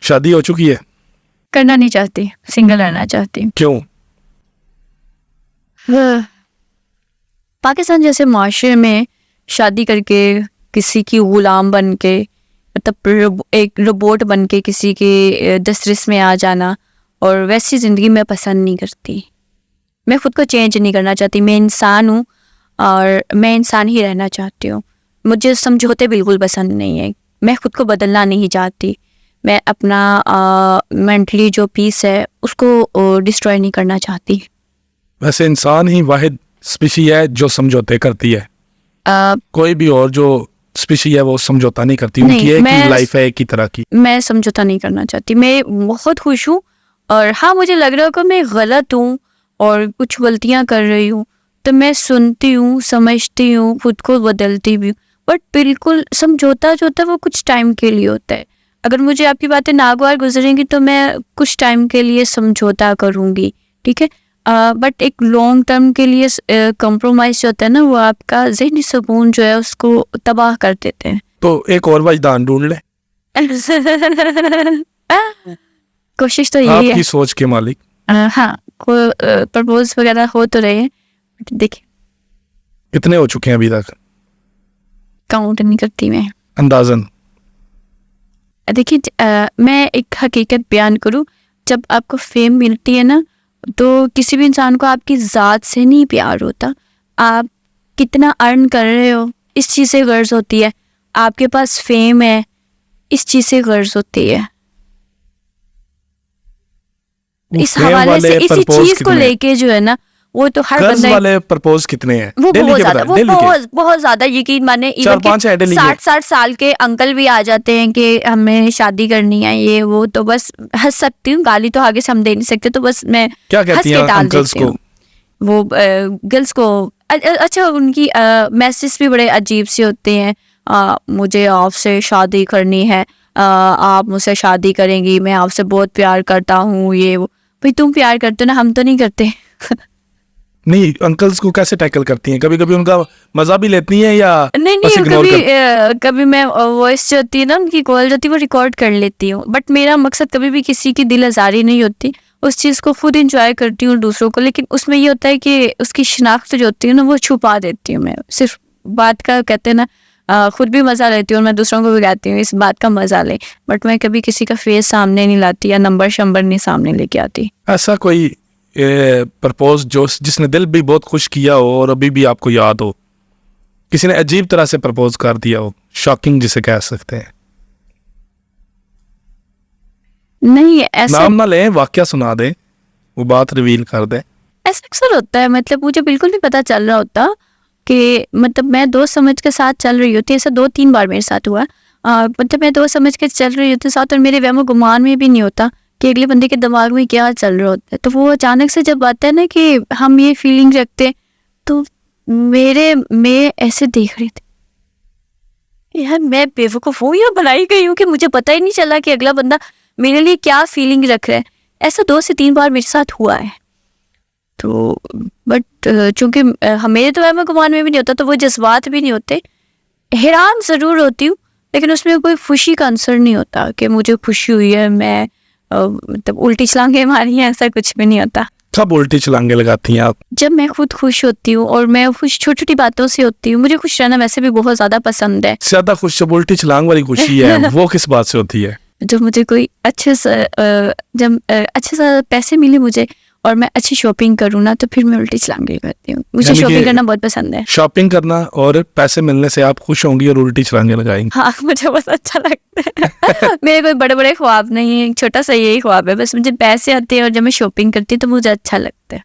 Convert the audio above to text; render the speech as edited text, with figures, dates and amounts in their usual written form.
शादी हो चुकी है? करना नहीं चाहती, सिंगल रहना चाहती हूँ। क्यों? पाकिस्तान जैसे माशरे में शादी करके किसी की गुलाम बन के, मतलब एक रोबोट बन के किसी के दस्तरस में आ जाना, और वैसी ज़िंदगी मैं पसंद नहीं करती। मैं खुद को चेंज नहीं करना चाहती। मैं इंसान हूँ और मैं इंसान ही रहना चाहती हूँ। मुझे समझौते बिल्कुल पसंद नहीं है। मैं खुद को बदलना नहीं चाहती। मैं अपना मेंटली जो पीस है उसको डिस्ट्रॉय नहीं करना चाहती। वैसे इंसान ही वाहिद स्पीशी है जो समझौते करती है। कोई भी और जो स्पीशी है वो समझौता नहीं करती। उनकी एक ही लाइफ है, एक ही तरह की। मैं समझौता नहीं करना चाहती। मैं बहुत खुश हूँ, और हाँ मुझे लग रहा है कि मैं गलत हूँ और कुछ गलतियाँ कर रही हूँ, तो मैं सुनती हूँ, समझती हूँ, खुद को बदलती भी हूँ। बट बिल्कुल समझौता जो होता है वो कुछ टाइम के लिए होता है। अगर मुझे आपकी बातें नागवार गुजरेंगी तो मैं कुछ टाइम के लिए समझौता करूँगी, ठीक है। बट एक लॉन्ग टर्म के लिए कॉम्प्रोमाइज जो होता है ना, वो आपका ज़हनी सुकून जो है उसको तबाह कर देते हैं। तो एक और वजदान ढूंढ ले। कोशिश तो यही है। आपकी सोच के मालिक। हाँ, प्रपोज वगैरह हो तो रहे हैं, देखिए कितने हो चुके हैं अभी तक? काउंट नहीं करती मैं। अंदाजन? देखिए मैं एक हकीकत बयान करूँ, जब आपको फेम मिलती है ना, तो किसी भी इंसान को आपकी ज़ात से नहीं प्यार होता। आप कितना अर्न कर रहे हो इस चीज़ से गर्ज होती है। आपके पास फेम है इस चीज़ से गर्ज होती है। इस हवाले से इसी चीज़ को लेके जो है ना, वो तो हर बंदा वाले प्रपोज कितने हैं? वो बहुत ज्यादा यकीन माने, इवन के 60 साल के अंकल भी आ जाते हैं कि हमें शादी करनी है, ये वो, तो बस हंस सकती हूँ। गाली तो आगे से हम दे नहीं सकते, तो बस मैं क्या कहती हैं अंकल्स को? वो गर्ल्स को अच्छा, उनकी मैसेज भी बड़े अजीब से होते हैं। मुझे आपसे शादी करनी है, आप मुझसे शादी करेंगी, मैं आपसे बहुत प्यार करता हूँ, ये वो। भाई तुम प्यार करते हो ना, हम तो नहीं करते। नहीं, अंकल्स को कैसे टैकल करती हैं? कभी कभी उनका मजा भी लेती हैं या नहीं कभी मैं वॉइस जो होती है ना, उनकी कॉल जो होती है वो रिकॉर्ड कर लेती हूँ। बट मेरा मकसद कभी भी किसी की दिल आज़ारी नहीं होती। उस चीज़ को खुद इंजॉय करती हूँ दूसरों को, लेकिन उसमें ये होता है कि उसकी शिनाख्त जो होती है ना वो छुपा देती हूँ मैं। सिर्फ बात का कहते हैं ना, खुद भी मज़ा लेती हूँ और मैं दूसरों को भी कहती हूँ इस बात का मज़ा ले। बट मैं कभी किसी का फेस सामने नहीं लाती या नंबर शंबर नहीं सामने लेके आती। ऐसा कोई प्रपोज जो जिसने दिल भी बहुत खुश किया हो और अभी भी आपको याद हो? किसी ने अजीब तरह से प्रपोज कर दिया हो, शॉकिंग जिसे कह सकते हैं? नहीं, ऐसा नाम ना लें, वाकया सुना दें, वो बात रिवील कर दें। ऐसा अक्सर होता है। मतलब मुझे बिल्कुल नहीं पता चल रहा होता कि, मतलब मैं दोस्त समझ के साथ चल रही होती। ऐसा 2-3 बार मेरे साथ हुआ। मतलब मैं दोस्त समझ के चल रही होती साथ, और मेरे वहमो गुमान में भी नहीं होता कि अगले बंदे के दिमाग में क्या चल रहा होता है। तो वो अचानक से जब आता है ना कि हम ये फीलिंग रखते हैं, तो मैं ऐसे देख रही थी, यार मैं बेवकूफ़ हूँ या बनाई गई हूँ कि मुझे पता ही नहीं चला कि अगला बंदा मेरे लिए क्या फीलिंग रख रहा है। ऐसा 2 से 3 बार मेरे साथ हुआ है। तो बट चूंकि मेरे तो वहमो गुमान में भी नहीं होता, तो वो जज्बात भी नहीं होते। हैरान ज़रूर होती हूँ, लेकिन उसमें कोई खुशी का अंसर नहीं होता कि मुझे खुशी हुई है, मैं मतलब उल्टी छलांगे मारी हैं, ऐसा कुछ भी नहीं होता। कब उल्टी छलांगे लगाती हैं आप? जब मैं खुद खुश होती हूँ, और मैं खुश छोटी छोटी बातों से होती हूँ। मुझे खुश रहना वैसे भी बहुत ज़्यादा पसंद है। ज्यादा खुश जब उल्टी छलांग वाली खुशी है वो किस बात से होती है? जब मुझे कोई अच्छे से पैसे मिले मुझे, और मैं अच्छी शॉपिंग करूँ ना, तो फिर मैं उल्टी छलांग लगाती हूँ। मुझे शॉपिंग करना बहुत पसंद है। शॉपिंग करना और पैसे मिलने से आप खुश होंगी और उल्टी छलांगे लगाएंगी? हाँ, मुझे बहुत अच्छा लगता है। मेरे कोई बड़े बड़े ख्वाब नहीं है, छोटा सा यही ख्वाब है बस। मुझे पैसे आते हैं और जब मैं शॉपिंग करती हूँ तो मुझे अच्छा लगता है।